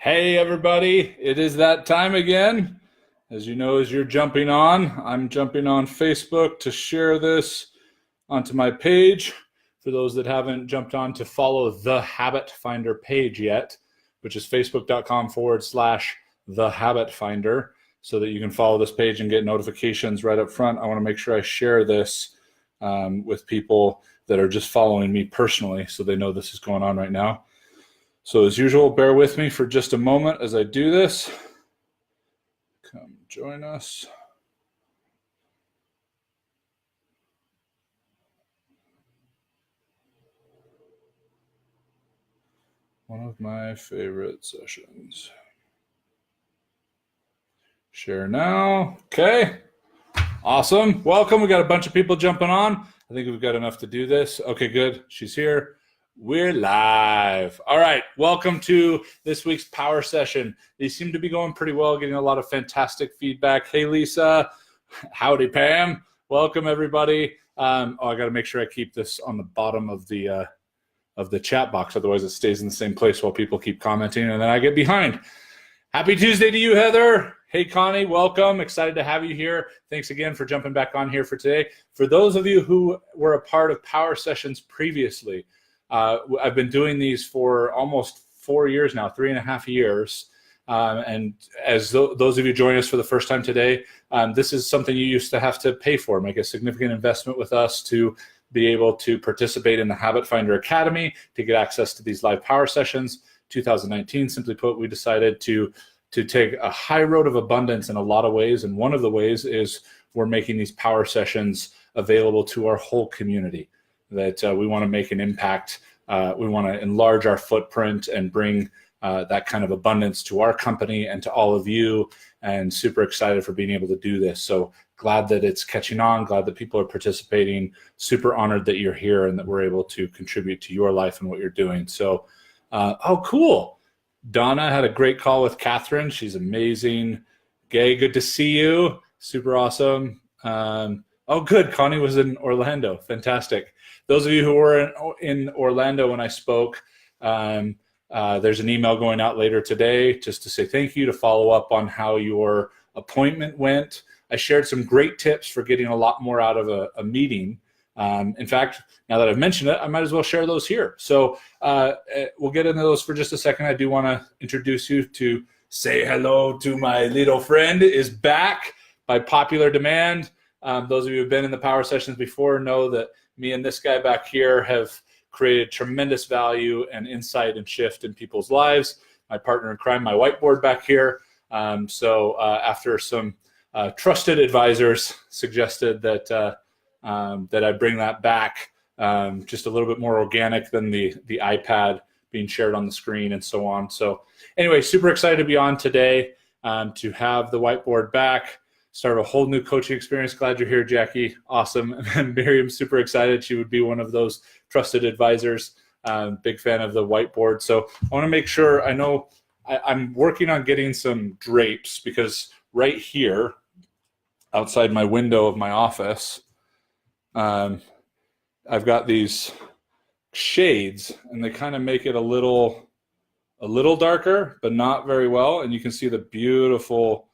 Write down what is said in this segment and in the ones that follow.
Hey everybody, it is that time again. As you know, as you're jumping on, I'm jumping on Facebook to share this onto my page. For those that haven't jumped on to follow the Habit Finder page yet, which is facebook.com/the Habit Finder, so that you can follow this page and get notifications right up front. I want to make sure I share this with people that are just following me personally, so they know this is going on right now. So as usual, bear with me for just a moment as I do this. Come join us. One of my favorite sessions. Share now. Okay. Awesome. Welcome. We got a bunch of people jumping on. I think we've got enough to do this. Okay, good. She's here. We're live. All right. Welcome to this week's power session. These seem to be going pretty well, getting a lot of fantastic feedback. Hey, Lisa. Howdy, Pam. Welcome, everybody. I got to make sure I keep this on the bottom of the chat box. Otherwise, it stays in the same place while people keep commenting, and then I get behind. Happy Tuesday to you, Heather. Hey, Connie, welcome. Excited to have you here. Thanks again for jumping back on here for today. For those of you who were a part of power sessions previously, I've been doing these for almost 4 years now, 3.5 years. And as those of you joining us for the first time today, this is something you used to have to pay for, make a significant investment with us to be able to participate in the Habit Finder Academy, to get access to these live power sessions. 2019, simply put, we decided to take a high road of abundance in a lot of ways. And one of the ways is we're making these power sessions available to our whole community, that we want to make an impact. We want to enlarge our footprint and bring that kind of abundance to our company and to all of you, and super excited for being able to do this. So glad that it's catching on, glad that people are participating, super honored that you're here and that we're able to contribute to your life and what you're doing. So, oh, cool. Donna had a great call with Catherine. She's amazing. Gay, good to see you. Super awesome. Oh, good. Connie was in Orlando. Fantastic. Those of you who were in Orlando when I spoke, there's an email going out later today just to say thank you, to follow up on how your appointment went. I shared some great tips for getting a lot more out of a meeting. In fact, now that I've mentioned it, I might as well share those here. So we'll get into those for just a second. I do want to introduce you to say hello to my little friend is back by popular demand. Those of you who have been in the power sessions before know that me and this guy back here have created tremendous value and insight and shift in people's lives. My partner in crime, my whiteboard back here. So after some trusted advisors suggested that I bring that back, just a little bit more organic than the iPad being shared on the screen and so on. So anyway, super excited to be on today, to have the whiteboard back, start a whole new coaching experience. Glad you're here, Jackie. Awesome. And Miriam's super excited. She would be one of those trusted advisors. Big fan of the whiteboard. So I want to make sure, I know I'm working on getting some drapes, because right here outside my window of my office, I've got these shades, and they kind of make it a little darker, but not very well. And you can see the beautiful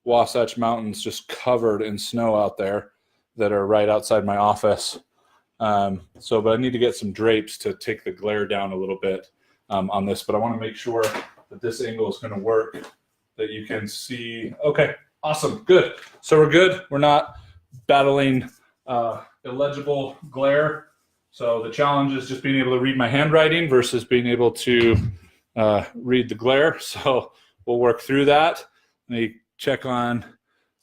Wasatch Mountains just covered in snow out there that are right outside my office. But I need to get some drapes to take the glare down a little bit on this. But I want to make sure that this angle is going to work, that you can see. Okay, awesome, good. So we're good. We're not battling illegible glare. So the challenge is just being able to read my handwriting versus being able to read the glare. So we'll work through that. Let me check on,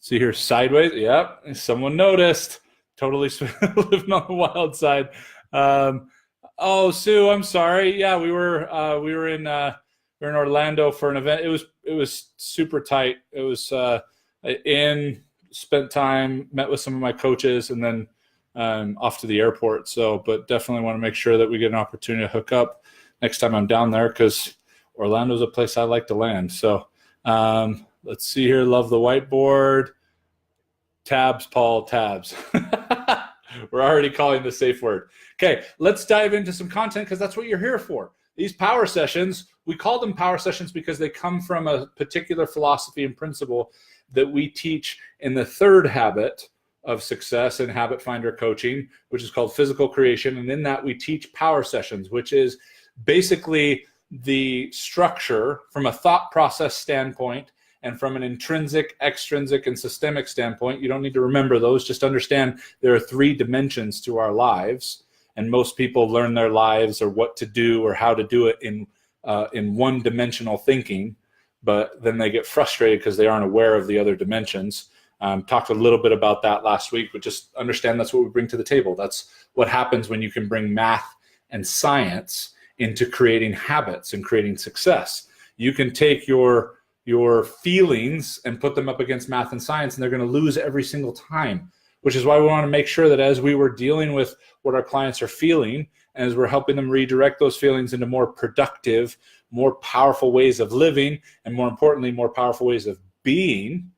see here, sideways. Yep, someone noticed. Totally living on the wild side. Oh, Sue, I'm sorry. Yeah, we were in Orlando for an event. It was super tight. It was spent time, met with some of my coaches, and then off to the airport. So, but definitely want to make sure that we get an opportunity to hook up next time I'm down there, because Orlando's a place I like to land. So let's see here. Love the whiteboard. Tabs, Paul, tabs. We're already calling the safe word. Okay, let's dive into some content, because that's what you're here for. these power sessions, we call them power sessions because they come from a particular philosophy and principle that we teach in the third habit of success in Habit Finder coaching, which is called physical creation. And in that we teach power sessions, which is basically the structure from a thought process standpoint and from an intrinsic, extrinsic, and systemic standpoint. You don't need to remember those. Just understand there are 3 dimensions to our lives. And most people learn their lives or what to do or how to do it in one-dimensional thinking, but then they get frustrated because they aren't aware of the other dimensions. Talked a little bit about that last week, but just understand that's what we bring to the table. That's what happens when you can bring math and science into creating habits and creating success. You can take your feelings and put them up against math and science, and they're going to lose every single time, which is why we want to make sure that as we were dealing with what our clients are feeling, and as we're helping them redirect those feelings into more productive, more powerful ways of living, and more importantly, more powerful ways of being,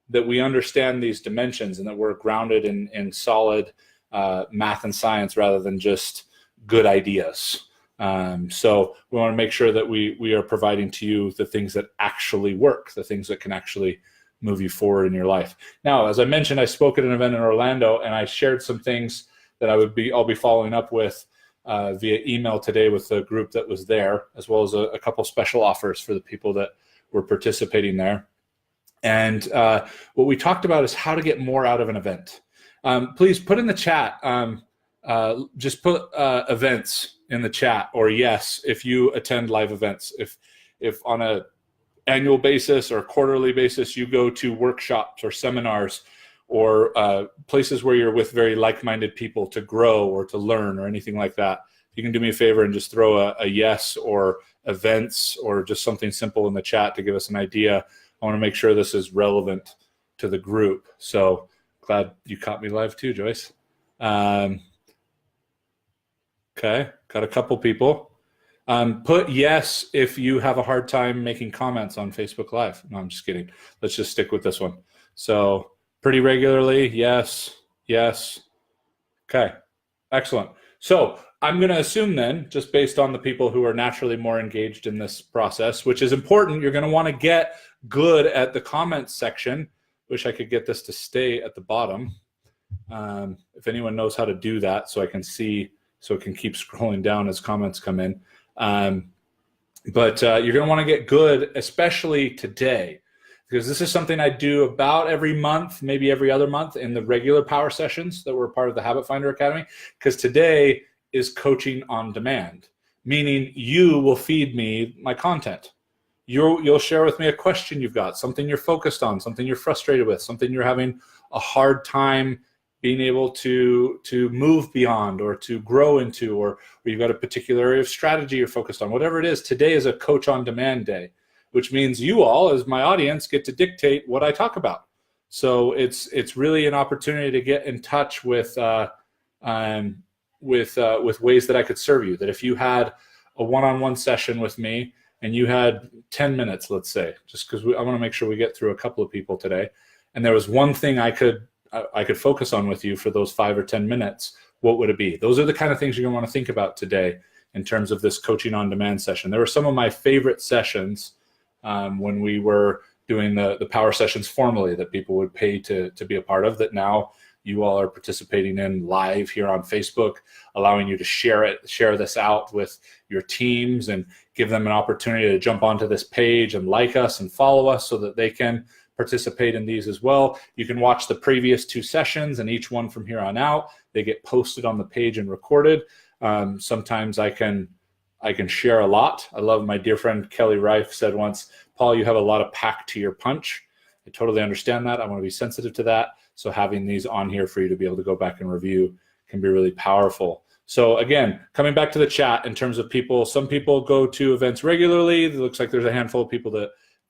that we understand these dimensions and that we're grounded in solid math and science rather than just good ideas. So we want to make sure that we are providing to you the things that actually work, the things that can actually move you forward in your life. Now, as I mentioned, I spoke at an event in Orlando, and I shared some things that I'll be following up with via email today with the group that was there, as well as a couple special offers for the people that were participating there. And what we talked about is how to get more out of an event. Please put in the chat, just put events in the chat, or yes, if you attend live events. If on a annual basis or quarterly basis you go to workshops or seminars or places where you're with very like-minded people to grow or to learn or anything like that, you can do me a favor and just throw a yes or events or just something simple in the chat to give us an idea. I want to make sure this is relevant to the group. So glad you caught me live too, Joyce. Okay, got a couple people. Put yes if you have a hard time making comments on Facebook Live. No, I'm just kidding. Let's just stick with this one. So pretty regularly, yes, yes. Okay, excellent. So I'm going to assume then, just based on the people who are naturally more engaged in this process, which is important, you're going to want to get good at the comments section. Wish I could get this to stay at the bottom. If anyone knows how to do that so I can see, so it can keep scrolling down as comments come in. But you're going to want to get good, especially today, because this is something I do about every month, maybe every other month in the regular power sessions that were part of the Habit Finder Academy, because today is coaching on demand, meaning you will feed me my content. You'll share with me a question you've got, something you're focused on, something you're frustrated with, something you're having a hard time being able to move beyond or to grow into, or you've got a particular area of strategy you're focused on. Whatever it is, today is a coach on demand day, which means you all, as my audience, get to dictate what I talk about. So it's really an opportunity to get in touch with ways that I could serve you. That if you had a one-on-one session with me and you had 10 minutes, let's say, just because I want to make sure we get through a couple of people today, and there was one thing I could focus on with you for those 5 or 10 minutes, what would it be? Those are the kind of things you're going to want to think about today in terms of this coaching on demand session. There were some of my favorite sessions when we were doing the power sessions formally that people would pay to be a part of, that now you all are participating in live here on Facebook, allowing you to share this out with your teams and give them an opportunity to jump onto this page and like us and follow us so that they can participate in these as well. You can watch the previous 2 sessions, and each one from here on out, they get posted on the page and recorded. Sometimes I can share a lot. I love, my dear friend Kelly Reif said once, Paul, you have a lot of pack to your punch. I totally understand that. I want to be sensitive to that. So having these on here for you to be able to go back and review can be really powerful. So again, coming back to the chat in terms of people, some people go to events regularly. It looks like there's a handful of people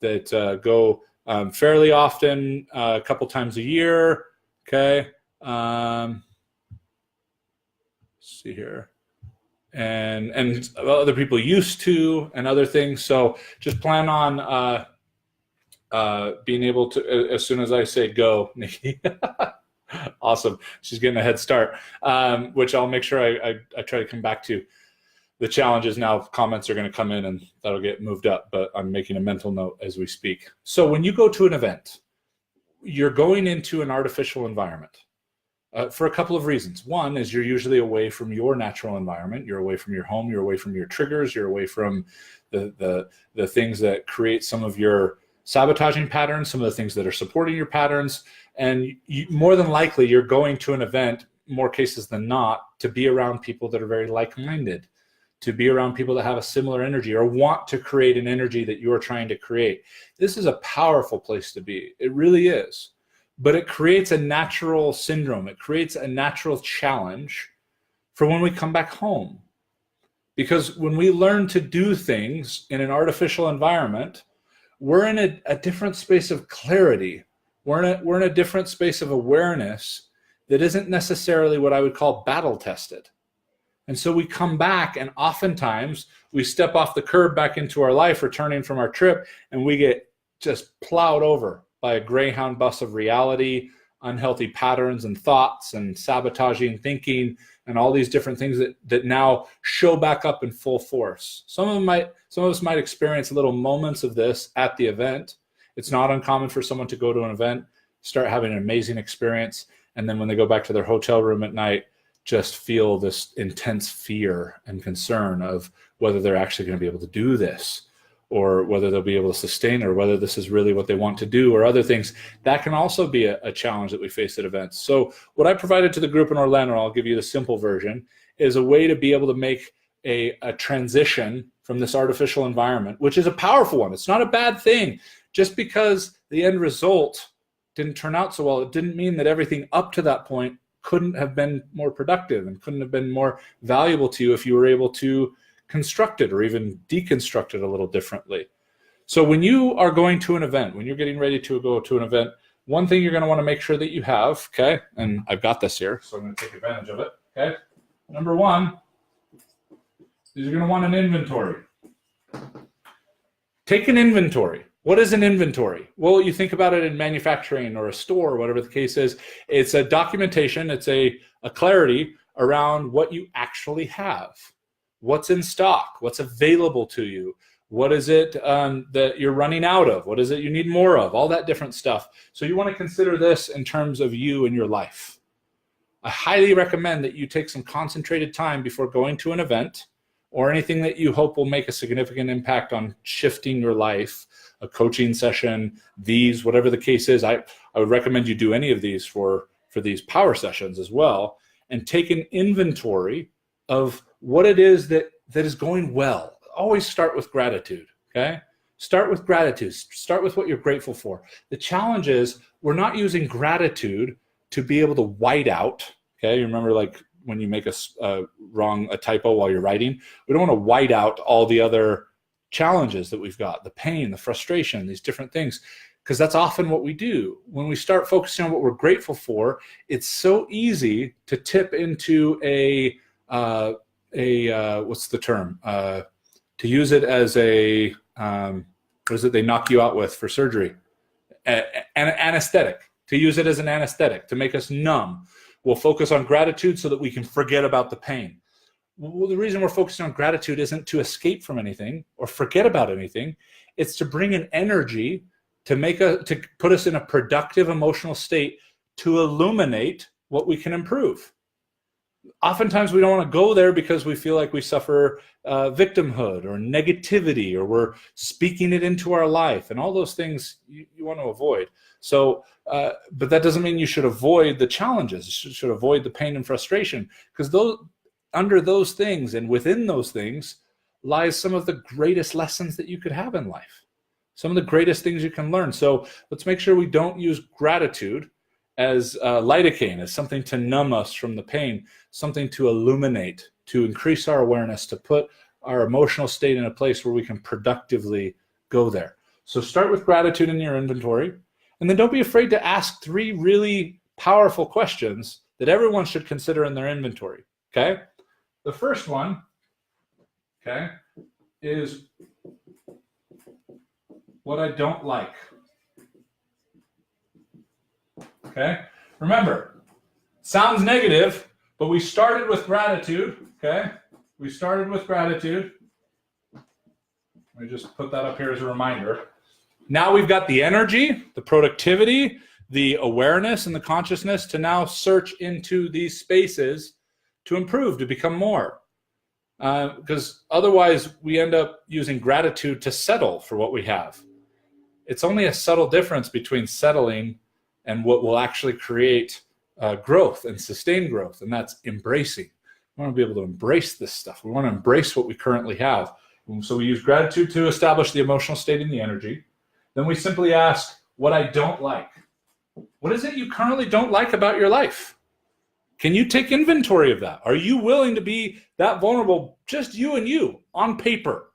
that go fairly often, a couple times a year. Okay. Let's see here. And other people used to, and other things. So just plan on being able to, as soon as I say go, Nikki. Awesome. She's getting a head start, which I'll make sure I try to come back to. The challenge is now comments are going to come in and that'll get moved up, but I'm making a mental note as we speak. So when you go to an event, you're going into an artificial environment for a couple of reasons. One is you're usually away from your natural environment. You're away from your home. You're away from your triggers. You're away from the things that create some of your sabotaging patterns, some of the things that are supporting your patterns. And more than likely, you're going to an event, more cases than not, to be around people that are very like-minded, to be around people that have a similar energy or want to create an energy that you're trying to create. This is a powerful place to be. It really is. But it creates a natural syndrome. It creates a natural challenge for when we come back home. Because when we learn to do things in an artificial environment, we're in a different space of clarity. We're in a different space of awareness that isn't necessarily what I would call battle tested. And so we come back, and oftentimes we step off the curb back into our life, returning from our trip, and we get just plowed over by a Greyhound bus of reality, unhealthy patterns and thoughts and sabotaging thinking and all these different things that now show back up in full force. Some of us might experience little moments of this at the event. It's not uncommon for someone to go to an event, start having an amazing experience, and then when they go back to their hotel room at night, just feel this intense fear and concern of whether they're actually going to be able to do this, or whether they'll be able to sustain it, or whether this is really what they want to do, or other things. That can also be a challenge that we face at events. So what I provided to the group in Orlando, I'll give you the simple version, is a way to be able to make a transition from this artificial environment, which is a powerful one. It's not a bad thing. Just because the end result didn't turn out so well, it didn't mean that everything up to that point couldn't have been more productive and couldn't have been more valuable to you if you were able to construct it or even deconstruct it a little differently. So when you are going to an event, when you're getting ready to go to an event, one thing you're going to want to make sure that you have, okay, and I've got this here, so I'm going to take advantage of it, okay? Number one is you're going to want an inventory. Take an inventory. What is an inventory? Well, you think about it in manufacturing or a store, or whatever the case is. It's a documentation. It's a clarity around what you actually have. What's in stock? What's available to you? What is it that you're running out of? What is it you need more of? All that different stuff. So you want to consider this in terms of you and your life. I highly recommend that you take some concentrated time before going to an event or anything that you hope will make a significant impact on shifting your life, a coaching session, these, whatever the case is. I would recommend you do any of these for these power sessions as well, and take an inventory of what it is that is going well. Always start with gratitude, okay? Start with gratitude. Start with what you're grateful for. The challenge is we're not using gratitude to be able to white out, okay? You remember like when you make a typo while you're writing? We don't want to white out all the other challenges that we've got, the pain, the frustration, these different things, because that's often what we do. When we start focusing on what we're grateful for, it's so easy to tip into what's the term? To use it as a, what is it they knock you out with for surgery? An anesthetic. To use it as an anesthetic, to make us numb. We'll focus on gratitude so that we can forget about the pain. Well, the reason we're focusing on gratitude isn't to escape from anything or forget about anything. It's to bring an energy to put us in a productive emotional state to illuminate what we can improve. Oftentimes we don't want to go there because we feel like we suffer victimhood or negativity, or we're speaking it into our life, and all those things you want to avoid. So, but that doesn't mean you should avoid the challenges. You should avoid the pain and frustration, because under those things and within those things lies some of the greatest lessons that you could have in life, some of the greatest things you can learn. So let's make sure we don't use gratitude as lidocaine, as something to numb us from the pain, something to illuminate, to increase our awareness, to put our emotional state in a place where we can productively go there. So start with gratitude in your inventory, and then don't be afraid to ask 3 really powerful questions that everyone should consider in their inventory, okay? The first one, okay, is what I don't like. Okay, remember, sounds negative, but we started with gratitude, okay? we started with gratitude. Let me just put that up here as a reminder. Now we've got the energy, the productivity, the awareness, and the consciousness to now search into these spaces to improve, to become more. Because otherwise we end up using gratitude to settle for what we have. It's only a subtle difference between settling and what will actually create growth and sustain growth, and that's embracing. We want to be able to embrace this stuff. We want to embrace what we currently have. And so we use gratitude to establish the emotional state and the energy. Then we simply ask what I don't like. What is it you currently don't like about your life? Can you take inventory of that? Are you willing to be that vulnerable, just you and you, on paper?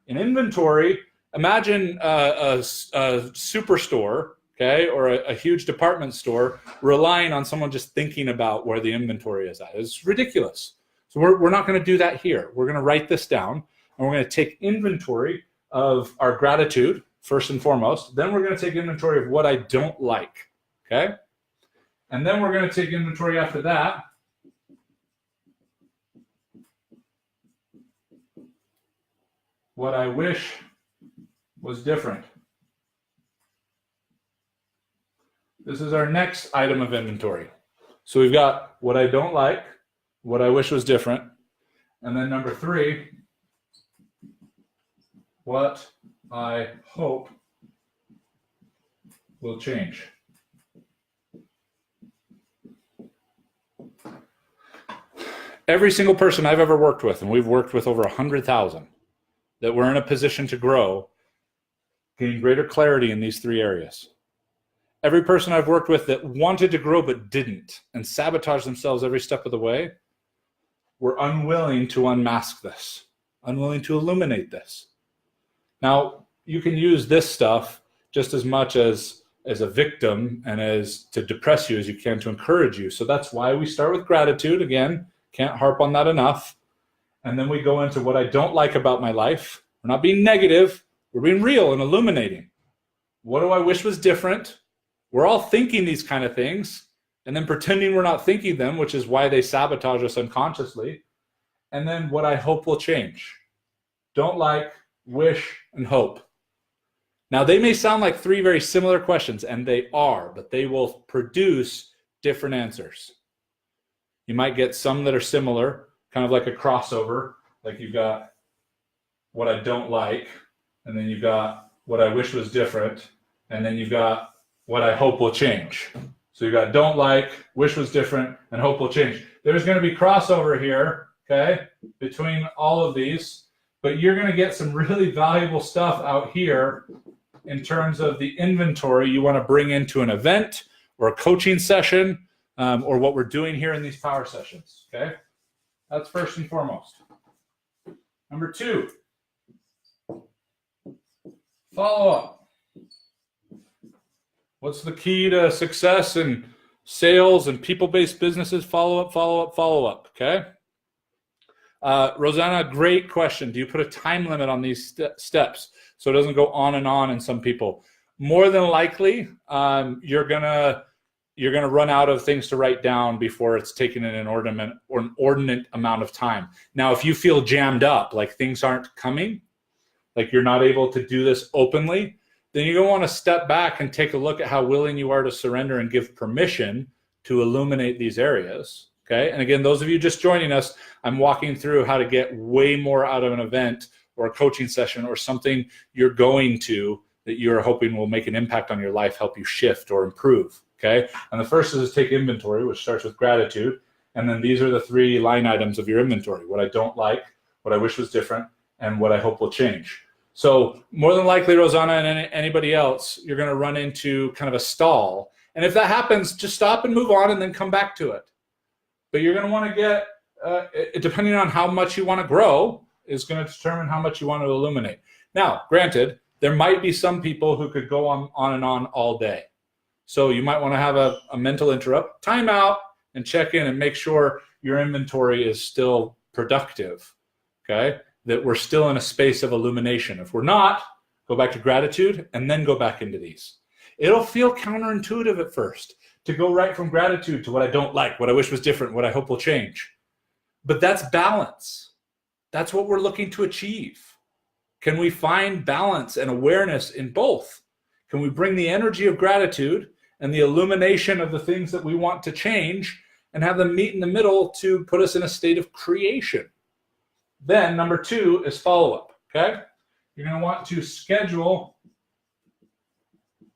In inventory, imagine a superstore, okay, or a huge department store relying on someone just thinking about where the inventory is at. It's ridiculous. So we're not going to do that here. We're going to write this down, and we're going to take inventory of our gratitude, first and foremost. Then we're going to take inventory of what I don't like, okay? And then we're going to take inventory after that what I wish was different. This is our next item of inventory. So we've got what I don't like, what I wish was different, and then number 3, what I hope will change. Every single person I've ever worked with, and we've worked with over 100,000, that we're in a position to grow, gain greater clarity in these 3 areas. Every person I've worked with that wanted to grow but didn't and sabotaged themselves every step of the way, were unwilling to unmask this, unwilling to illuminate this. Now, you can use this stuff just as much as a victim and as to depress you as you can to encourage you. So that's why we start with gratitude. Again, can't harp on that enough. And then we go into what I don't like about my life. We're not being negative. We're being real and illuminating. What do I wish was different? We're all thinking these kind of things and then pretending we're not thinking them, which is why they sabotage us unconsciously. And then what I hope will change. Don't like, wish, and hope. Now, they may sound like 3 very similar questions, and they are, but they will produce different answers. You might get some that are similar, kind of like a crossover, like you've got what I don't like, and then you've got what I wish was different, and then you've got what I hope will change. So you've got don't like, wish was different, and hope will change. There's going to be crossover here, okay, between all of these, but you're going to get some really valuable stuff out here in terms of the inventory you want to bring into an event or a coaching session, or what we're doing here in these power sessions, okay? That's first and foremost. Number 2, follow up. What's the key to success in sales and people-based businesses? Follow up, follow up, follow up, okay? Rosanna, great question. Do you put a time limit on these steps so it doesn't go on and on in some people? More than likely, you're gonna run out of things to write down before it's taken an inordinate amount of time. Now, if you feel jammed up, like things aren't coming, like you're not able to do this openly, then you're going to want to step back and take a look at how willing you are to surrender and give permission to illuminate these areas. Okay. And again, those of you just joining us, I'm walking through how to get way more out of an event or a coaching session or something you're going to that you're hoping will make an impact on your life, help you shift or improve. Okay. And the first is to take inventory, which starts with gratitude. And then these are the 3 line items of your inventory: what I don't like, what I wish was different, and what I hope will change. So more than likely, Rosanna and anybody else, you're going to run into kind of a stall. And if that happens, just stop and move on and then come back to it. But you're going to want to get, depending on how much you want to grow, is going to determine how much you want to illuminate. Now, granted, there might be some people who could go on and on all day. So you might want to have a mental interrupt, time out, and check in and make sure your inventory is still productive, okay? That we're still in a space of illumination. If we're not, go back to gratitude and then go back into these. It'll feel counterintuitive at first to go right from gratitude to what I don't like, what I wish was different, what I hope will change. But that's balance. That's what we're looking to achieve. Can we find balance and awareness in both? Can we bring the energy of gratitude and the illumination of the things that we want to change and have them meet in the middle to put us in a state of creation? Then number 2 is follow-up, okay? You're going to want to schedule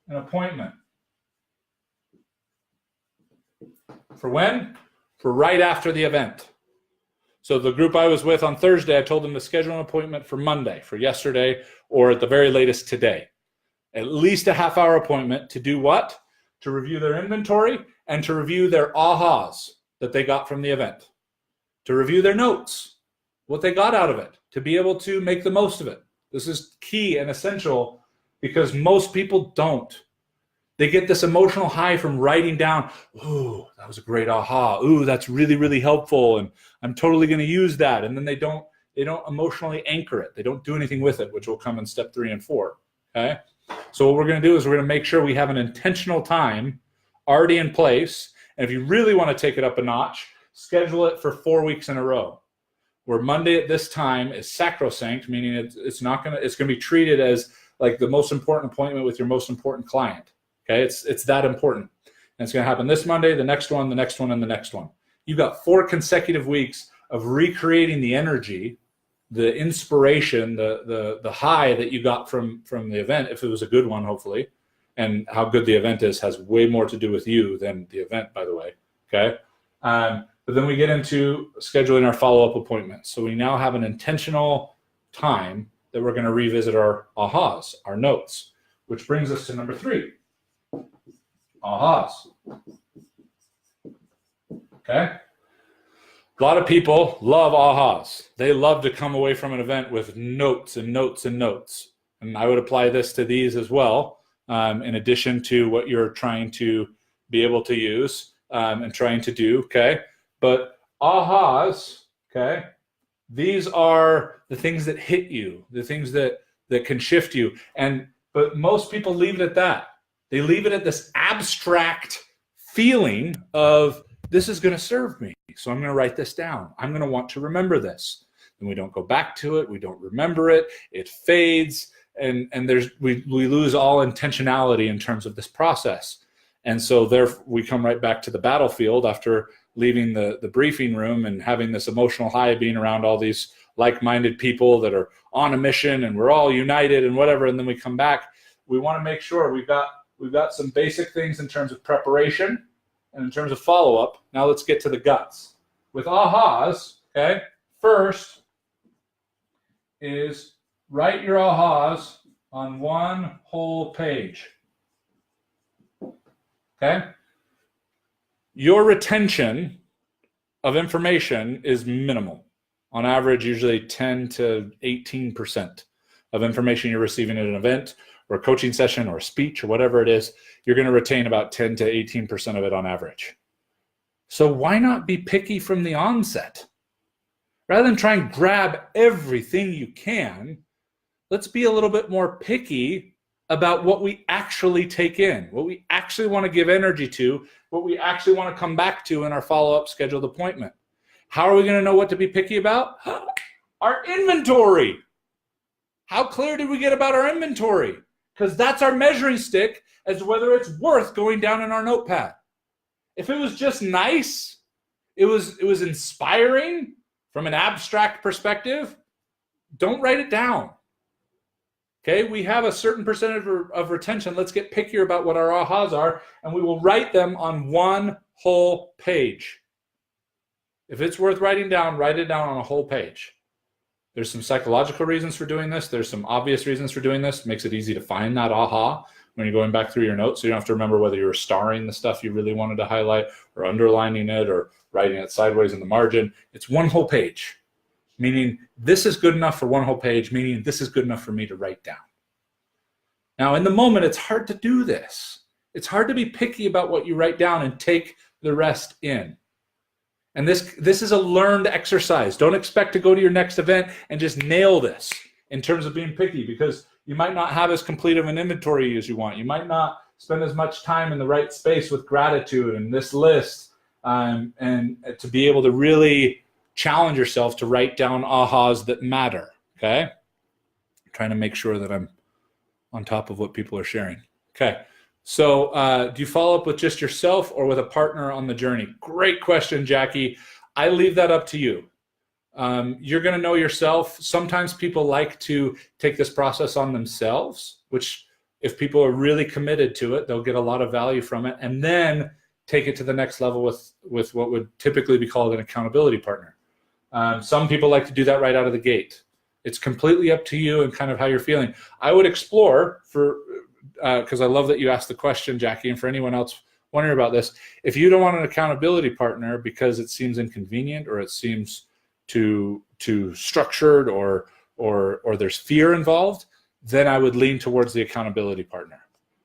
an appointment. For when? For right after the event. So the group I was with on Thursday, I told them to schedule an appointment for Monday, for yesterday, or at the very latest today. At least a half-hour appointment to do what? To review their inventory and to review their ahas that they got from the event. To review their notes, what they got out of it, to be able to make the most of it. This is key and essential because most people don't. They get this emotional high from writing down, ooh, that was a great aha. Ooh, that's really, really helpful. And I'm totally going to use that. And then they don't emotionally anchor it. They don't do anything with it, which will come in step 3 and 4. Okay. So what we're going to do is we're going to make sure we have an intentional time already in place. And if you really want to take it up a notch, schedule it for 4 weeks in a row, where Monday at this time is sacrosanct, meaning it's going to be treated as like the most important appointment with your most important client. Okay, it's that important. And it's going to happen this Monday, the next one, the next one, and the next one. You've got 4 consecutive weeks of recreating the energy, the inspiration, the high that you got from the event, if it was a good one, hopefully. And how good the event is has way more to do with you than the event, by the way. Okay. But then we get into scheduling our follow-up appointments. So we now have an intentional time that we're going to revisit our ahas, our notes, which brings us to number 3. Ahas. Okay. A lot of people love ahas. They love to come away from an event with notes and notes and notes. And I would apply this to these as well, in addition to what you're trying to be able to use and trying to do. Okay. But ahas, okay, these are the things that hit you, the things that can shift you. But most people leave it at that. They leave it at this abstract feeling of, this is going to serve me, so I'm going to write this down. I'm going to want to remember this. And we don't go back to it. We don't remember it. It fades, and we lose all intentionality in terms of this process. And so there we come right back to the battlefield after leaving the briefing room and having this emotional high, being around all these like-minded people that are on a mission and we're all united and whatever. And then we come back. We want to make sure we've got some basic things in terms of preparation and in terms of follow-up. Now let's get to the guts. With ahas, okay, first is write your ahas on one whole page. Okay? Your retention of information is minimal. On average, usually 10 to 18% of information you're receiving at an event or a coaching session or a speech or whatever it is, you're going to retain about 10 to 18% of it on average. So why not be picky from the onset? Rather than try and grab everything you can, let's be a little bit more picky about what we actually take in, what we actually want to give energy to, what we actually want to come back to in our follow-up scheduled appointment. How are we going to know what to be picky about? Our inventory. How clear did we get about our inventory? Because that's our measuring stick as to whether it's worth going down in our notepad. If it was just nice, it was inspiring from an abstract perspective, don't write it down. Okay, we have a certain percentage of retention. Let's get pickier about what our ahas are, and we will write them on one whole page. If it's worth writing down, write it down on a whole page. There's some psychological reasons for doing this. There's some obvious reasons for doing this. It makes it easy to find that aha when you're going back through your notes. So you don't have to remember whether you were starring the stuff you really wanted to highlight or underlining it or writing it sideways in the margin. It's one whole page, meaning this is good enough for one whole page, meaning this is good enough for me to write down. Now, in the moment, it's hard to do this. It's hard to be picky about what you write down and take the rest in. And this is a learned exercise. Don't expect to go to your next event and just nail this in terms of being picky, because you might not have as complete of an inventory as you want. You might not spend as much time in the right space with gratitude and this list, and to be able to really challenge yourself to write down ahas that matter. Okay. Trying to make sure that I'm on top of what people are sharing. Okay. So do you follow up with just yourself or with a partner on the journey? Great question, Jackie. I leave that up to you. You're going to know yourself. Sometimes people like to take this process on themselves, which if people are really committed to it, they'll get a lot of value from it, and then take it to the next level with what would typically be called an accountability partner. Some people like to do that right out of the gate. It's completely up to you and kind of how you're feeling. I would explore because I love that you asked the question, Jackie, and for anyone else wondering about this, if you don't want an accountability partner because it seems inconvenient or it seems too structured or there's fear involved, then I would lean towards the accountability partner.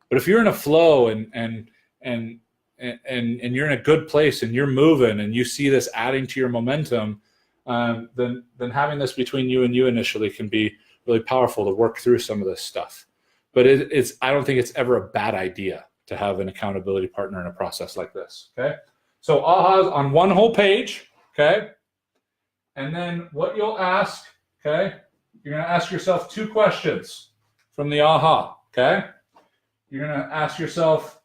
But if you're in a flow and you're in a good place and you're moving and you see this adding to your momentum, then having this between you and you initially can be really powerful to work through some of this stuff. But I don't think it's ever a bad idea to have an accountability partner in a process like this. Okay. So ahas on one whole page. Okay. And then what you'll ask, okay, you're going to ask yourself 2 questions from the aha. Okay. You're going to ask yourself,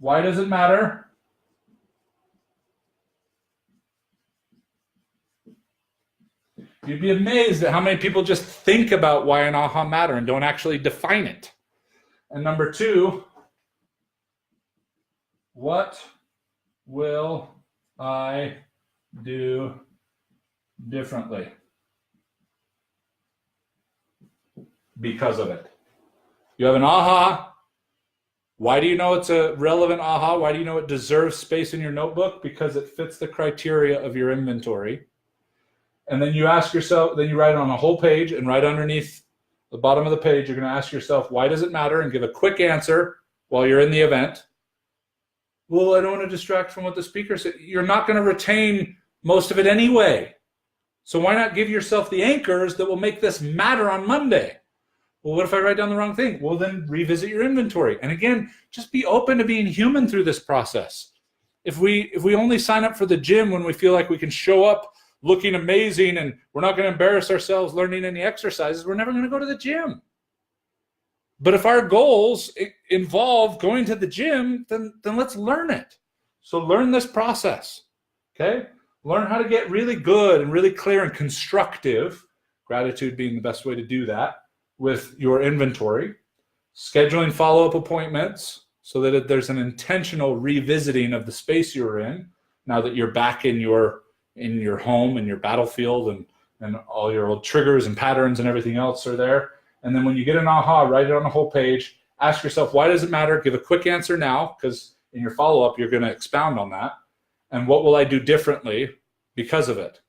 why does it matter? You'd be amazed at how many people just think about why an aha matter and don't actually define it. And number 2, what will I do differently because of it? You have an aha. Why do you know it's a relevant aha? Why do you know it deserves space in your notebook? Because it fits the criteria of your inventory. And then you ask yourself, then you write it on a whole page, and right underneath the bottom of the page, you're going to ask yourself, why does it matter? And give a quick answer while you're in the event. Well, I don't want to distract from what the speaker said. You're not going to retain most of it anyway. So why not give yourself the anchors that will make this matter on Monday? Well, what if I write down the wrong thing? Well, then revisit your inventory. And again, just be open to being human through this process. If we only sign up for the gym when we feel like we can show up looking amazing and we're not going to embarrass ourselves learning any exercises, we're never going to go to the gym. But if our goals involve going to the gym, then let's learn it. So learn this process, okay? Learn how to get really good and really clear and constructive, gratitude being the best way to do that, with your inventory. Scheduling follow-up appointments so that there's an intentional revisiting of the space you're in now that you're back in your home and your battlefield and all your old triggers and patterns and everything else are there. And then when you get an aha, write it on the whole page. Ask yourself, why does it matter? Give a quick answer now, because in your follow-up, you're going to expound on that. And what will I do differently because of it?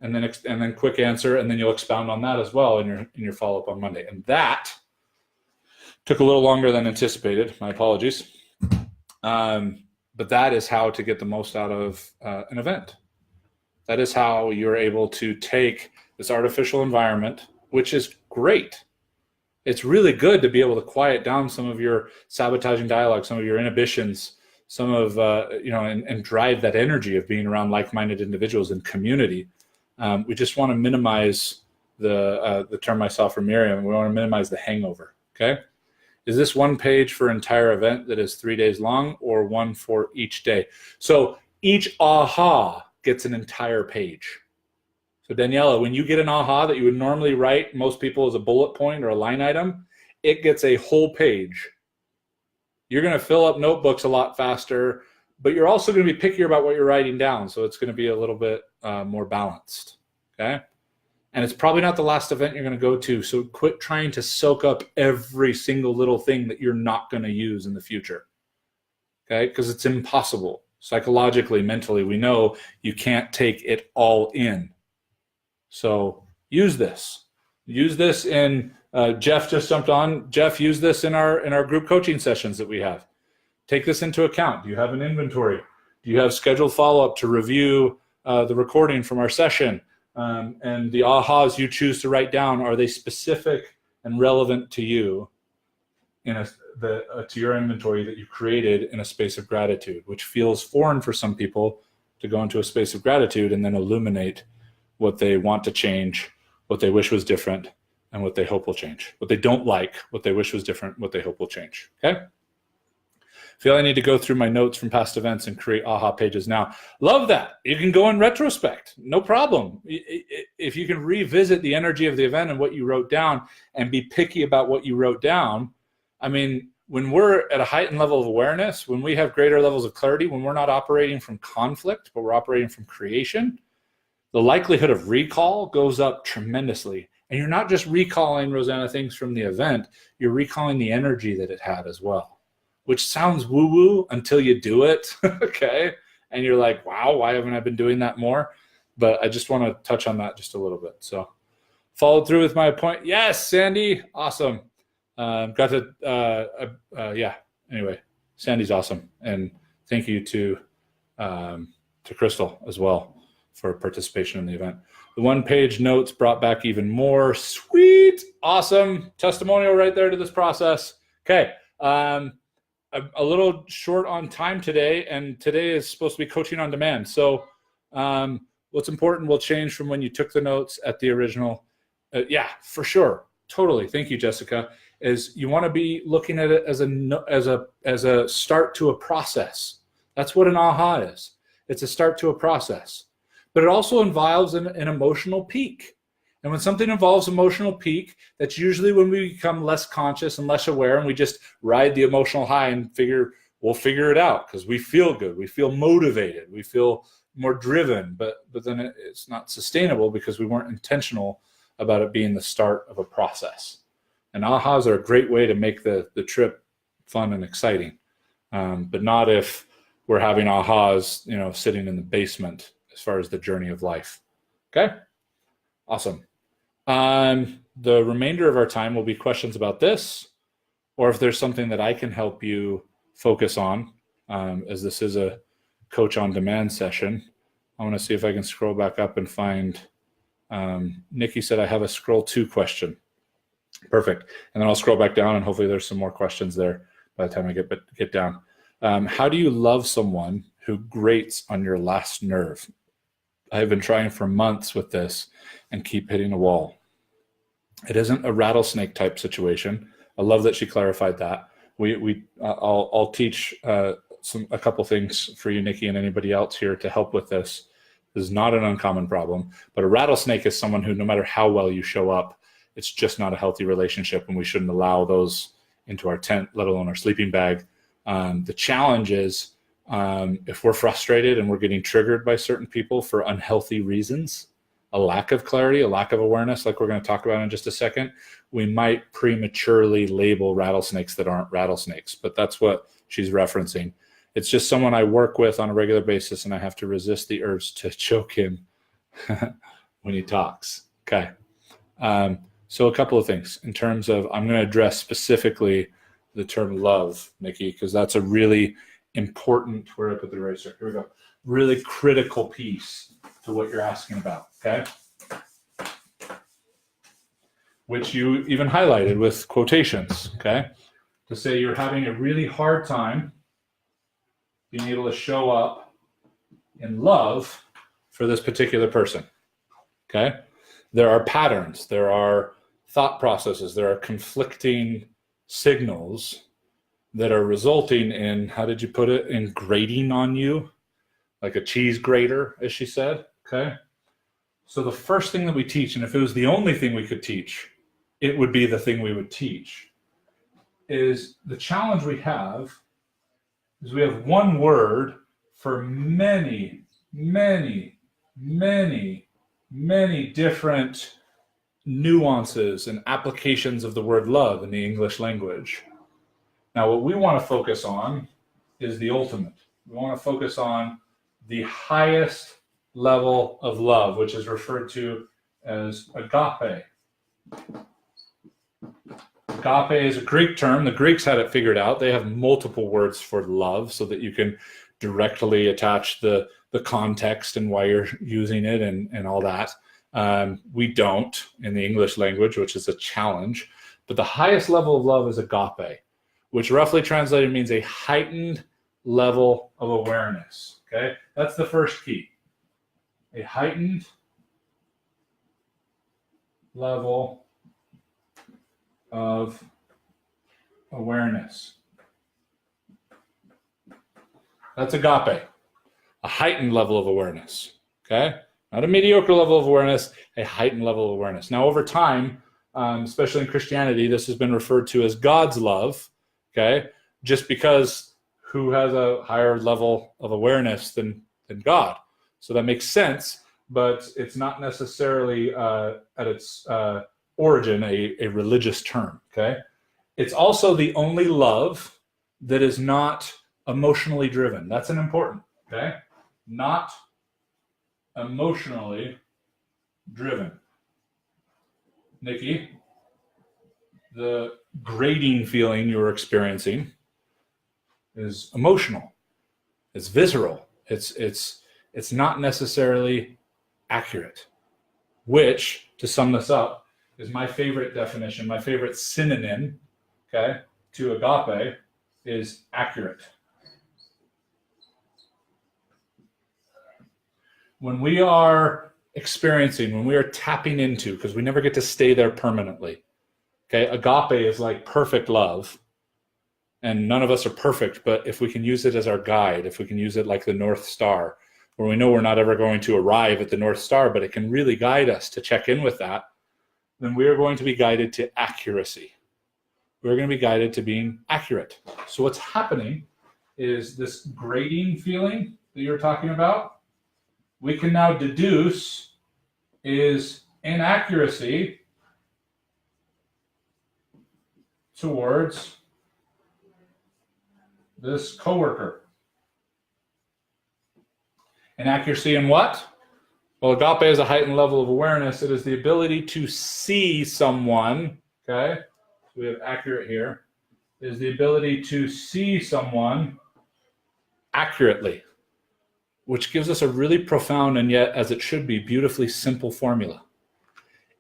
And then quick answer, and then you'll expound on that as well in your follow-up on Monday. And that took a little longer than anticipated. My apologies. But that is how to get the most out of an event. That is how you're able to take this artificial environment, which is great. It's really good to be able to quiet down some of your sabotaging dialogue, some of your inhibitions, some of, and drive that energy of being around like-minded individuals in community. We just want to minimize the term I saw from Miriam. We want to minimize the hangover, okay? Is this one page for entire event that is 3 days long or one for each day? So each aha gets an entire page. So Daniela, when you get an aha that you would normally write most people as a bullet point or a line item, it gets a whole page. You're going to fill up notebooks a lot faster, but you're also going to be pickier about what you're writing down. So it's going to be a little bit more balanced. Okay. And it's probably not the last event you're going to go to. So quit trying to soak up every single little thing that you're not going to use in the future. Okay. Because it's impossible. Psychologically, mentally, we know you can't take it all in. So use this. Use this in, Jeff just jumped on. Jeff, use this in our group coaching sessions that we have. Take this into account. Do you have an inventory? Do you have scheduled follow-up to review the recording from our session? And the ahas you choose to write down, are they specific and relevant to you to your inventory that you created in a space of gratitude, which feels foreign for some people to go into a space of gratitude and then illuminate what they want to change, what they wish was different, and what they hope will change. What they don't like, what they wish was different, what they hope will change. Okay? Feel I need to go through my notes from past events and create aha pages now. Love that. You can go in retrospect. No problem. If you can revisit the energy of the event and what you wrote down and be picky about what you wrote down, I mean, when we're at a heightened level of awareness, when we have greater levels of clarity, when we're not operating from conflict, but we're operating from creation, the likelihood of recall goes up tremendously. And you're not just recalling, Rosanna, things from the event, you're recalling the energy that it had as well, which sounds woo-woo until you do it, okay? And you're like, wow, why haven't I been doing that more? But I just want to touch on that just a little bit. So followed through with my point. Yes, Sandy, awesome. Yeah, anyway, Sandy's awesome. And thank you to Crystal as well for participation in the event. The one-page notes brought back even more. Sweet, awesome testimonial right there to this process. Okay, a little short on time today, and today is supposed to be coaching on demand. So what's important will change from when you took the notes at the original. Yeah, for sure, totally. Thank you, Jessica. Is you want to be looking at it as a start to a process. That's what an aha is. It's a start to a process. But it also involves an emotional peak. And when something involves emotional peak, that's usually when we become less conscious and less aware, and we just ride the emotional high and we'll figure it out because we feel good, we feel motivated, we feel more driven, but then it's not sustainable because we weren't intentional about it being the start of a process. And ahas are a great way to make the trip fun and exciting, but not if we're having ahas, sitting in the basement as far as the journey of life. Okay, awesome. The remainder of our time will be questions about this, or if there's something that I can help you focus on, as this is a coach on demand session. I want to see if I can scroll back up and find, Nikki said I have a scroll to question. Perfect. And then I'll scroll back down and hopefully there's some more questions there by the time I get down. How do you love someone who grates on your last nerve? I have been trying for months with this and keep hitting a wall. It isn't a rattlesnake type situation. I love that she clarified that. I'll teach a couple things for you, Nikki, and anybody else here to help with this. This is not an uncommon problem, but a rattlesnake is someone who, no matter how well you show up, it's just not a healthy relationship, and we shouldn't allow those into our tent, let alone our sleeping bag. The challenge is, if we're frustrated and we're getting triggered by certain people for unhealthy reasons, a lack of clarity, a lack of awareness, like we're going to talk about in just a second, we might prematurely label rattlesnakes that aren't rattlesnakes. But that's what she's referencing. It's just someone I work with on a regular basis, and I have to resist the urge to choke him when he talks. Okay. So a couple of things in terms of, I'm going to address specifically the term love, Nikki, because that's a really important, where I put the eraser, here we go, really critical piece to what you're asking about, okay? Which you even highlighted with quotations, okay? To say you're having a really hard time being able to show up in love for this particular person, okay? There are patterns, there are thought processes, there are conflicting signals that are resulting in, how did you put it, in grating on you, like a cheese grater, as she said, okay? So the first thing that we teach, and if it was the only thing we could teach, it would be the thing we would teach, is the challenge we have is we have one word for many, many, many, many different nuances and applications of the word love in the English language. Now, what we want to focus on is the ultimate. We want to focus on the highest level of love, which is referred to as agape. Agape is a Greek term. The Greeks had it figured out. They have multiple words for love so that you can directly attach the context and why you're using it and all that. We don't in the English language, which is a challenge. But the highest level of love is agape, which roughly translated means a heightened level of awareness. Okay, that's the first key. A heightened level of awareness. That's agape, a heightened level of awareness. Okay, not a mediocre level of awareness, a heightened level of awareness. Now, over time, especially in Christianity, this has been referred to as God's love. Okay, just because who has a higher level of awareness than God? So that makes sense, but it's not necessarily at its origin a religious term. Okay, it's also the only love that is not emotionally driven. That's an important. Okay, not emotionally driven. Nikki, the grating feeling you're experiencing is emotional. It's visceral. It's not necessarily accurate, which, to sum this up, is my favorite definition, my favorite synonym, okay, to agape is accurate. When we are experiencing, when we are tapping into, because we never get to stay there permanently, okay, agape is like perfect love. And none of us are perfect, but if we can use it as our guide, if we can use it like the North Star, where we know we're not ever going to arrive at the North Star, but it can really guide us to check in with that, then we are going to be guided to accuracy. We're going to be guided to being accurate. So what's happening is this grating feeling that you're talking about, we can now deduce is inaccuracy towards this coworker. Inaccuracy in what? Well, agape is a heightened level of awareness. It is the ability to see someone, okay? So we have accurate here. It is the ability to see someone accurately, which gives us a really profound and yet, as it should be, beautifully simple formula.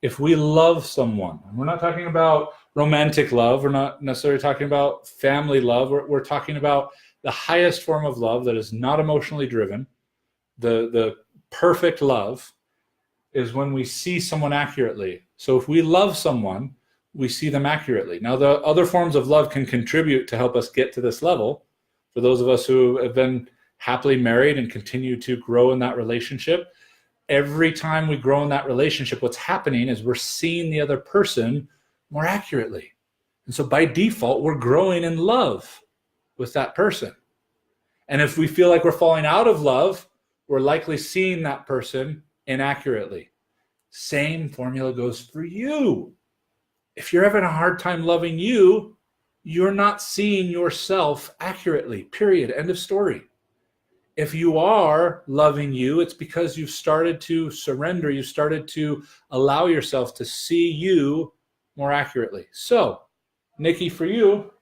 If we love someone, and we're not talking about romantic love, we're not necessarily talking about family love, we're talking about the highest form of love that is not emotionally driven. The perfect love is when we see someone accurately. So if we love someone, we see them accurately. Now, the other forms of love can contribute to help us get to this level. For those of us who have been happily married and continue to grow in that relationship, every time we grow in that relationship, what's happening is we're seeing the other person more accurately. And so by default, we're growing in love with that person. And if we feel like we're falling out of love, we're likely seeing that person inaccurately. Same formula goes for you. If you're having a hard time loving you, you're not seeing yourself accurately, period, end of story. If you are loving you, it's because you've started to surrender, you've started to allow yourself to see you more accurately. So, Nikki, for you,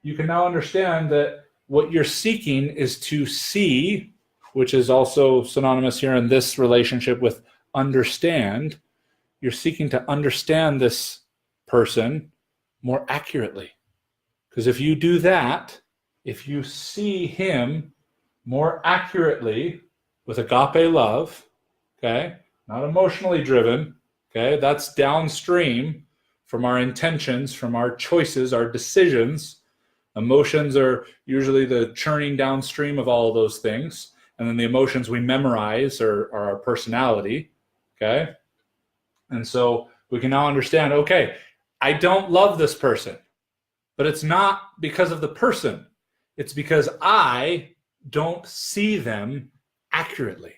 you can now understand that what you're seeking is to see, which is also synonymous here in this relationship with understand. You're seeking to understand this person more accurately. Because if you do that, if you see him more accurately with agape love, okay, not emotionally driven, okay, that's downstream from our intentions, from our choices, our decisions. Emotions are usually the churning downstream of all of those things. And then the emotions we memorize are our personality, okay? And so we can now understand, okay, I don't love this person, but it's not because of the person. It's because I don't see them accurately.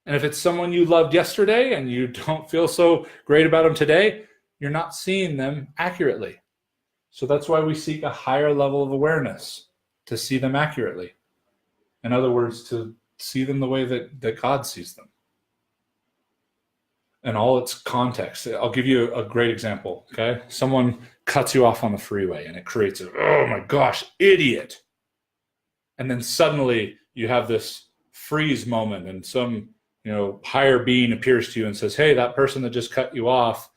And if it's someone you loved yesterday and you don't feel so great about them today, you're not seeing them accurately. So that's why we seek a higher level of awareness, to see them accurately. In other words, to see them the way that God sees them. And all its context. I'll give you a great example, okay? Someone cuts you off on the freeway and it creates a, oh my gosh, idiot. And then suddenly you have this freeze moment and some, higher being appears to you and says, hey, that person that just cut you off,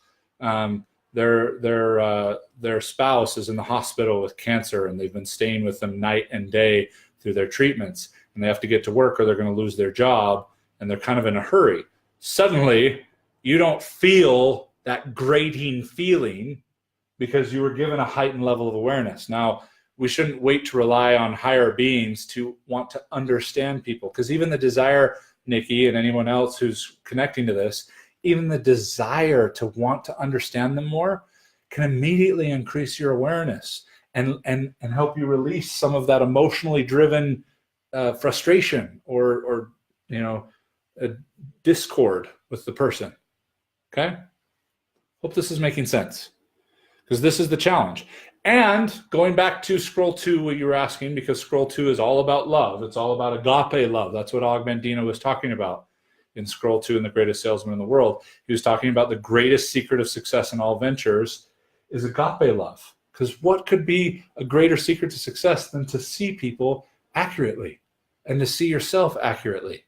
their spouse is in the hospital with cancer and they've been staying with them night and day through their treatments, and they have to get to work or they're going to lose their job, and they're kind of in a hurry. Suddenly, you don't feel that grating feeling because you were given a heightened level of awareness. Now, we shouldn't wait to rely on higher beings to want to understand people, because even the desire, Nikki, and anyone else who's connecting to this, even the desire to want to understand them more can immediately increase your awareness and help you release some of that emotionally driven frustration or a discord with the person. Okay? Hope this is making sense, because this is the challenge. And going back to scroll 2, what you were asking, because scroll 2 is all about love. It's all about agape love. That's what Mandino was talking about in scroll 2 in The Greatest Salesman in the World. He was talking about the greatest secret of success in all ventures is agape love. Because what could be a greater secret to success than to see people accurately and to see yourself accurately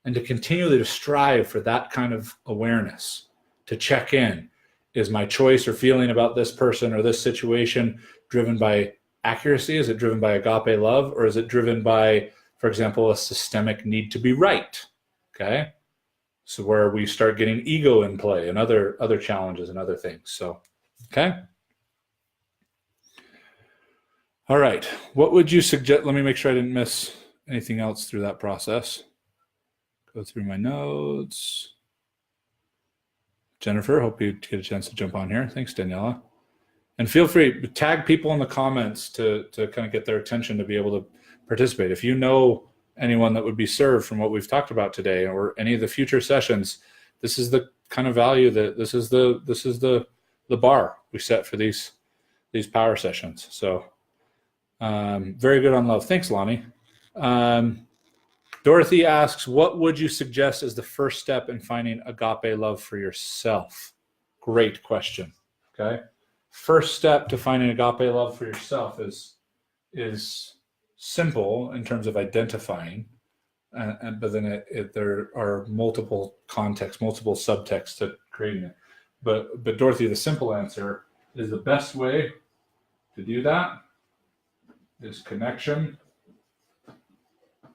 and to continually to strive for that kind of awareness, to check in. Is my choice or feeling about this person or this situation driven by accuracy? Is it driven by agape love? Or is it driven by, for example, a systemic need to be right? Okay. So where we start getting ego in play and other challenges and other things. So, okay. All right. What would you suggest? Let me make sure I didn't miss anything else through that process. Go through my notes. Jennifer, hope you get a chance to jump on here. Thanks, Daniela. And feel free to tag people in the comments to kind of get their attention to be able to participate. If you know anyone that would be served from what we've talked about today or any of the future sessions, this is the kind of value that this is the bar we set for these power sessions. So very good on love. Thanks, Lonnie. Dorothy asks, what would you suggest as the first step in finding agape love for yourself? Great question. Okay. First step to finding agape love for yourself is simple in terms of identifying, but then there are multiple contexts, multiple subtexts to creating it. But Dorothy, the simple answer is the best way to do that is connection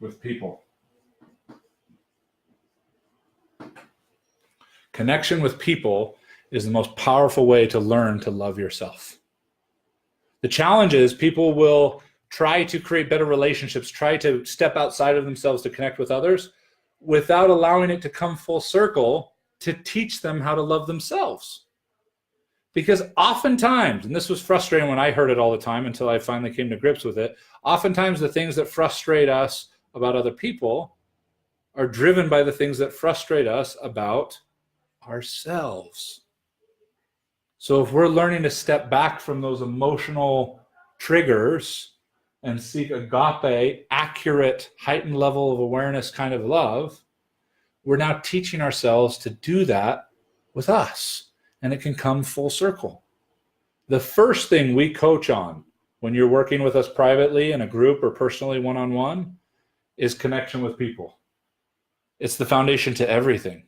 with people. Connection with people is the most powerful way to learn to love yourself. The challenge is people will try to create better relationships, try to step outside of themselves to connect with others without allowing it to come full circle to teach them how to love themselves. Because oftentimes, and this was frustrating when I heard it all the time until I finally came to grips with it, oftentimes the things that frustrate us about other people are driven by the things that frustrate us about ourselves. So if we're learning to step back from those emotional triggers and seek agape, accurate, heightened level of awareness kind of love, we're now teaching ourselves to do that with us, and it can come full circle. The first thing we coach on when you're working with us privately in a group or personally one-on-one is connection with people. It's the foundation to everything.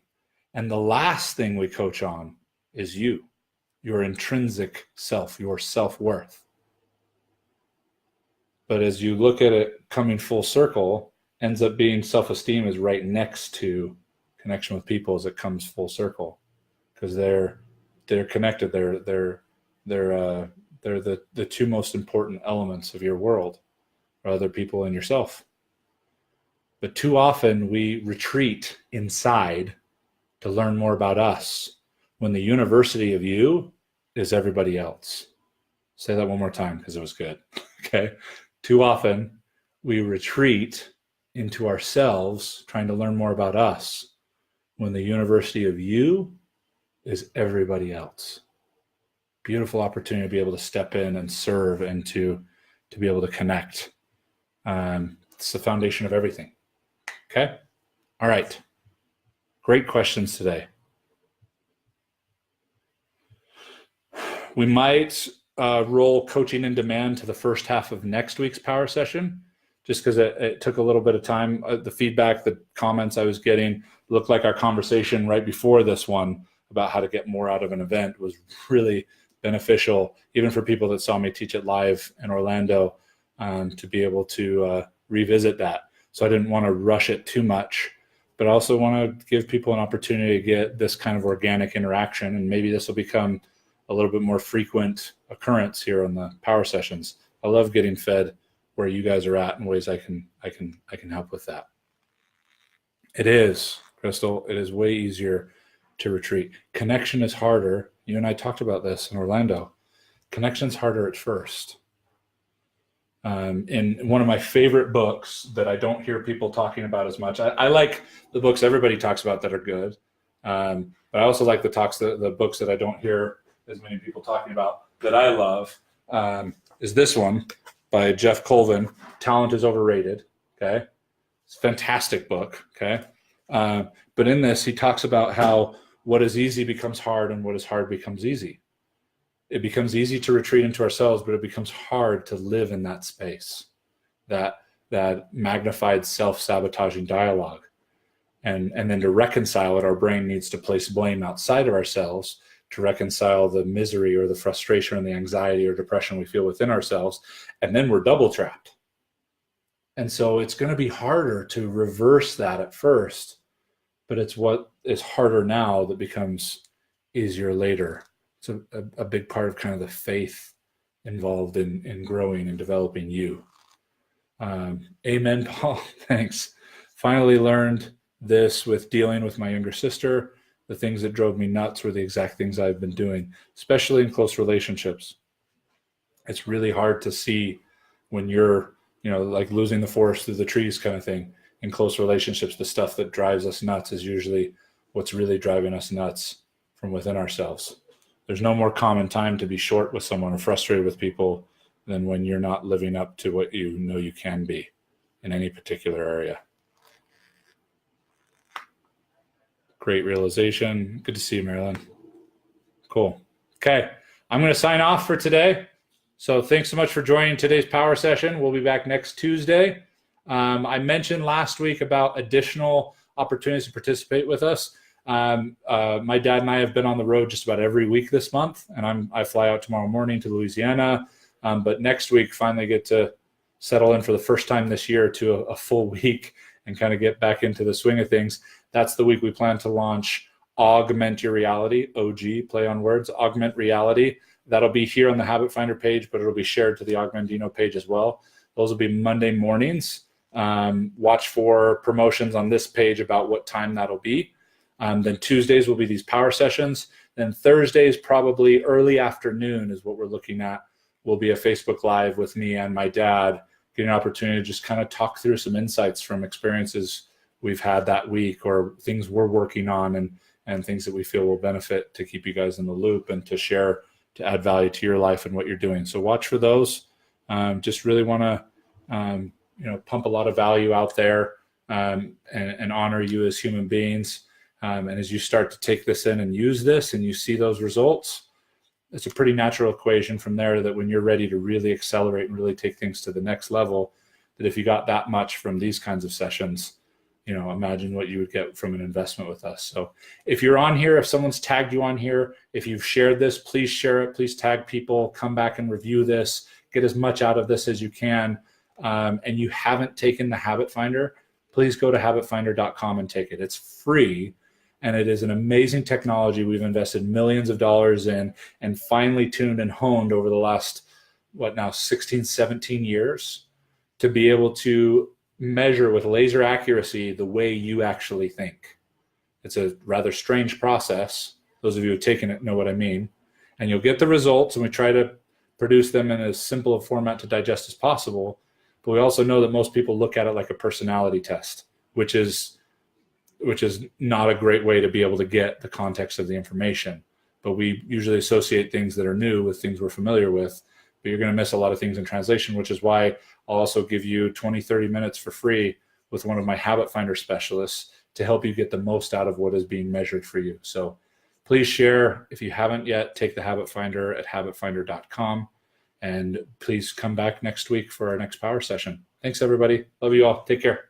And the last thing we coach on is you, your intrinsic self, your self-worth. But as you look at it coming full circle, ends up being self-esteem is right next to connection with people as it comes full circle, because they're connected. They're the two most important elements of your world, are other people and yourself. But too often we retreat inside to learn more about us when the university of you is everybody else. Say that one more time because it was good. Okay. Too often we retreat into ourselves trying to learn more about us when the university of you is everybody else. Beautiful opportunity to be able to step in and serve and to be able to connect. It's the foundation of everything. Okay. All right. Great questions today. We might roll coaching in demand to the first half of next week's power session, just because it took a little bit of time. The feedback, the comments I was getting looked like our conversation right before this one about how to get more out of an event was really beneficial, even for people that saw me teach it live in Orlando, to be able to revisit that. So I didn't want to rush it too much, but I also want to give people an opportunity to get this kind of organic interaction. And maybe this will become a little bit more frequent occurrence here on the power sessions. I love getting fed where you guys are at in ways I can help with that. It is, Crystal, it is way easier to retreat. Connection is harder. You and I talked about this in Orlando. Connection's harder at first. In one of my favorite books that I don't hear people talking about as much, I like the books everybody talks about that are good, but I also like the books that I don't hear as many people talking about that I love, is this one by Jeff Colvin, Talent is Overrated. Okay. It's a fantastic book. Okay. But in this, he talks about how what is easy becomes hard and what is hard becomes easy. It becomes easy to retreat into ourselves, but it becomes hard to live in that space, that magnified self-sabotaging dialogue. And then to reconcile it, our brain needs to place blame outside of ourselves to reconcile the misery or the frustration or the anxiety or depression we feel within ourselves. And then we're double trapped. And so it's going to be harder to reverse that at first, but it's what is harder now that becomes easier later. It's a big part of kind of the faith involved in growing and developing you. Amen, Paul. Thanks. Finally learned this with dealing with my younger sister. The things that drove me nuts were the exact things I've been doing, especially in close relationships. It's really hard to see when you're, like losing the forest through the trees kind of thing. In close relationships, the stuff that drives us nuts is usually what's really driving us nuts from within ourselves. There's no more common time to be short with someone or frustrated with people than when you're not living up to what you know you can be in any particular area. Great realization. Good to see you, Marilyn. Cool. Okay. I'm going to sign off for today. So thanks so much for joining today's power session. We'll be back next Tuesday. I mentioned last week about additional opportunities to participate with us. My dad and I have been on the road just about every week this month, and I fly out tomorrow morning to Louisiana. But next week, finally get to settle in for the first time this year to a full week and kind of get back into the swing of things. That's the week we plan to launch Augment Your Reality, OG, play on words, Augment Reality. That'll be here on the Habit Finder page, but it'll be shared to the Mandino page as well. Those will be Monday mornings. Watch for promotions on this page about what time that'll be. Then Tuesdays will be these power sessions. Then Thursdays, probably early afternoon is what we're looking at, will be a Facebook Live with me and my dad, getting an opportunity to just kind of talk through some insights from experiences we've had that week or things we're working on and things that we feel will benefit to keep you guys in the loop and to share, to add value to your life and what you're doing. So watch for those. Just really want to, pump a lot of value out there and honor you as human beings. And as you start to take this in and use this and you see those results, it's a pretty natural equation from there that when you're ready to really accelerate and really take things to the next level, that if you got that much from these kinds of sessions, imagine what you would get from an investment with us. So if you're on here, if someone's tagged you on here, if you've shared this, please share it. Please tag people, come back and review this, get as much out of this as you can. And you haven't taken the Habit Finder, please go to habitfinder.com and take it. It's free. And it is an amazing technology we've invested millions of dollars in and finely tuned and honed over the last, 16, 17 years to be able to measure with laser accuracy the way you actually think. It's a rather strange process. Those of you who've taken it know what I mean. And you'll get the results, and we try to produce them in as simple a format to digest as possible. But we also know that most people look at it like a personality test, which is not a great way to be able to get the context of the information. But we usually associate things that are new with things we're familiar with, but you're going to miss a lot of things in translation, which is why I'll also give you 20, 30 minutes for free with one of my Habit Finder specialists to help you get the most out of what is being measured for you. So please share. If you haven't yet, take the Habit Finder at habitfinder.com, and please come back next week for our next power session. Thanks, everybody. Love you all. Take care.